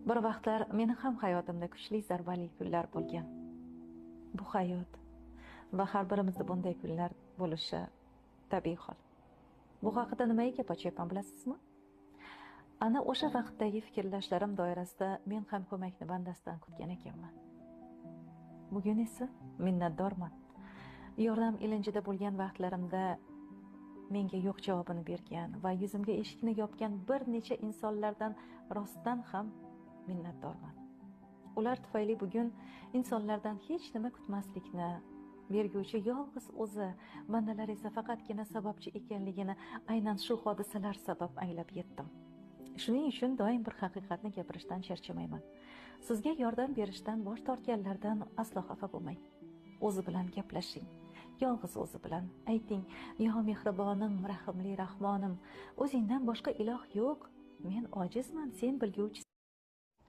Bir vaqtlar meni ham hayotimda kuchli zarbali kunlar bo'lgan. Bu hayot va har birimizda bunday kunlar bo'lishi tabiiy hol. Bu haqida nimaga gap ochyapman bilasizmi? Ana o'sha vaqtdagi fikrlashlarim doirasida men ham ko'makni bandasidan kutgan ekanman. Bugun esa minnatdorman. Yordam ilinjida bo'lgan vaqtlarimda menga yo'q javobini bergan va yuzimga eshikni yopgan bir necha insonlardan rostdan ham minnatdorman. Ular tufayli bugun insonlardan hech nima kutmaslikni, berguvchi yolg'iz o'zi, bandalar esa faqatgina sababchi ekanligini aynan shu hodisalar sabab anglab yetdim. Shuning uchun doim bir haqiqatni gapirishdan charchamayman. Sizga yordam berishdan bosh tortganlardan aslo xafa bo'lmang. O'zi bilan gaplashing. Yolg'iz o'zi bilan ayting: "Yo mehribonim, rahimli Rahmonim, o'zingdan boshqa iloh yo'q. Men ojizman, sen bilguvchisan."